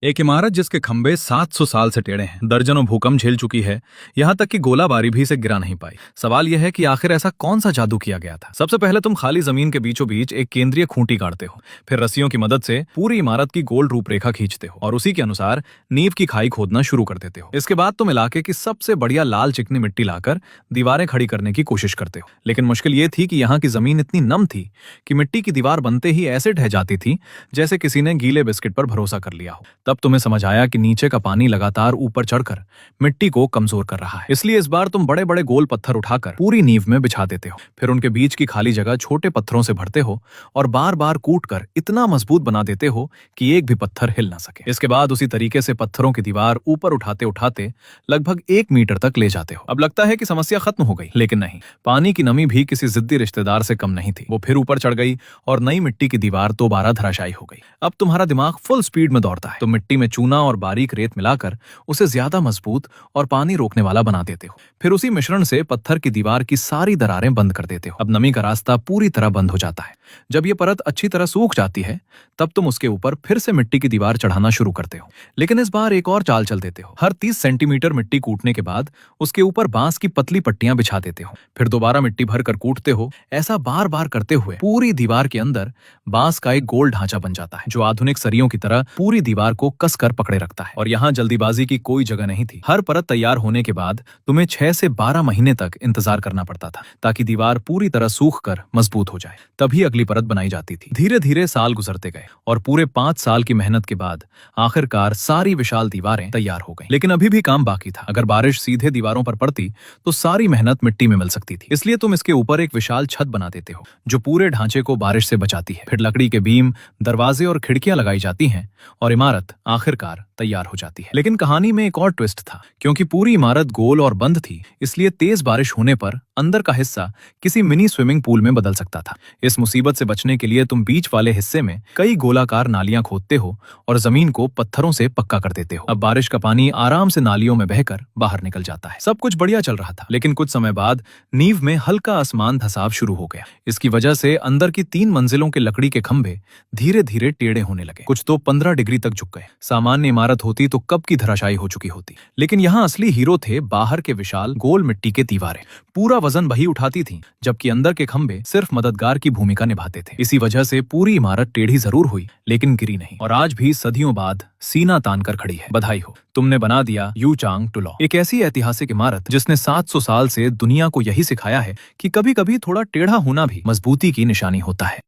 एक इमारत जिसके खंभे 700 साल से टेढ़े हैं, दर्जनों भूकंप झेल चुकी है, यहाँ तक कि गोलाबारी भी इसे गिरा नहीं पाई। सवाल यह है कि आखिर ऐसा कौन सा जादू किया गया था। सबसे पहले तुम खाली जमीन के बीचों बीच एक केंद्रीय खूंटी गाड़ते हो, फिर रस्सियों की मदद से पूरी इमारत की गोल रूपरेखा खींचते हो और उसी के अनुसार नींव की खाई खोदना शुरू कर देते हो। इसके बाद तुम इलाके की सबसे बढ़िया लाल चिकनी मिट्टी लाकर दीवारें खड़ी करने की कोशिश करते हो। लेकिन मुश्किल ये थी कि यहाँ की जमीन इतनी नम थी कि मिट्टी की दीवार बनते ही ऐसे ढह जाती थी जैसे किसी ने गीले बिस्किट पर भरोसा कर लिया हो। तब तुम्हें समझ आया कि नीचे का पानी लगातार ऊपर चढ़कर मिट्टी को कमजोर कर रहा है। इसलिए इस बार तुम बड़े बड़े गोल पत्थर उठाकर पूरी नींव में बिछा देते हो, फिर उनके बीच की खाली जगह छोटे पत्थरों से भरते हो और बार बार कूटकर इतना मजबूत बना देते हो कि एक भी पत्थर हिल ना सके। इसके बाद उसी तरीके से पत्थरों की दीवार ऊपर उठाते उठाते लगभग 1 मीटर तक ले जाते हो। अब लगता है कि समस्या खत्म हो गई, लेकिन नहीं। पानी की नमी भी किसी जिद्दी रिश्तेदार से कम नहीं थी। वो फिर ऊपर चढ़ गई और नई मिट्टी की दीवार दोबारा धराशायी हो गई। अब तुम्हारा दिमाग फुल स्पीड में दौड़ता है। तुम मिट्टी में चूना और बारीक रेत मिलाकर उसे ज्यादा मजबूत और पानी रोकने वाला बना देते हो। फिर उसी मिश्रण से पत्थर की दीवार की सारी दरारें बंद कर देते हो। अब नमी का रास्ता पूरी तरह बंद हो जाता है। जब ये परत अच्छी तरह सूख जाती है, तब तुम उसके ऊपर फिर से मिट्टी की दीवार चढ़ाना शुरू करते हो। लेकिन इस बार एक और चाल चल देते हो। हर 30 सेंटीमीटर मिट्टी कूटने के बाद उसके ऊपर बांस की पतली पट्टियां बिछा देते हो। फिर दोबारा मिट्टी भरकर कूटते हो। ऐसा बार बार करते हुए पूरी दीवार के अंदर बांस का एक गोल ढांचा बन जाता है, जो आधुनिक सरियों की तरह पूरी दीवार को कसकर पकड़े रखता है। और यहाँ जल्दीबाजी की कोई जगह नहीं थी। हर परत तैयार होने के बाद तुम्हें 6 से 12 महीने तक इंतजार करना पड़ता था, ताकि दीवार पूरी तरह सूख कर मजबूत हो जाए। तभी अगली परत बनाई जाती थी। धीरे धीरे साल गुजरते गए और पूरे 5 साल की मेहनत के बाद आखिरकार सारी विशाल दीवारें तैयार हो गईं। लेकिन अभी भी काम बाकी था। अगर बारिश सीधे दीवारों पर पड़ती तो सारी मेहनत मिट्टी में मिल सकती थी। इसलिए तुम इसके ऊपर एक विशाल छत बना देते हो, जो पूरे ढांचे को बारिश से बचाती है। फिर लकड़ी के बीम, दरवाजे और खिड़कियां लगाई जाती हैं और इमारत आखिरकार तैयार हो जाती है। लेकिन कहानी में एक और ट्विस्ट था। क्योंकि पूरी इमारत गोल और बंद थी, इसलिए तेज बारिश होने पर अंदर का हिस्सा किसी मिनी स्विमिंग पूल में बदल सकता था। इस मुसीबत से बचने के लिए तुम बीच वाले हिस्से में कई गोलाकार नालियां खोदते हो और जमीन को पत्थरों से पक्का कर देते हो। अब बारिश का पानी आराम से नालियों में बहकर बाहर निकल जाता है। सब कुछ बढ़िया चल रहा था, लेकिन कुछ समय बाद नींव में हल्का आसमान धसाव शुरू हो गया। इसकी वजह से अंदर की 3 मंजिलों के लकड़ी के खंभे धीरे धीरे टेढ़े होने लगे। कुछ तो 15 डिग्री तक झुक गए। सामान्य इमारत होती तो कब की धराशायी हो चुकी होती। लेकिन यहाँ असली हीरो थे बाहर के विशाल गोल मिट्टी के दीवारें। पूरा वजन वही उठाती थी, जबकि अंदर के खंभे सिर्फ मददगार की भूमिका निभाते थे। इसी वजह से पूरी इमारत टेढ़ी जरूर हुई, लेकिन गिरी नहीं, और आज भी सदियों बाद सीना तान कर खड़ी है। बधाई हो, तुमने बना दिया यू चांग टुलॉ, एक ऐसी ऐतिहासिक इमारत जिसने 700 साल से दुनिया को यही सिखाया है कि कभी कभी थोड़ा टेढ़ा होना भी मजबूती की निशानी होता है।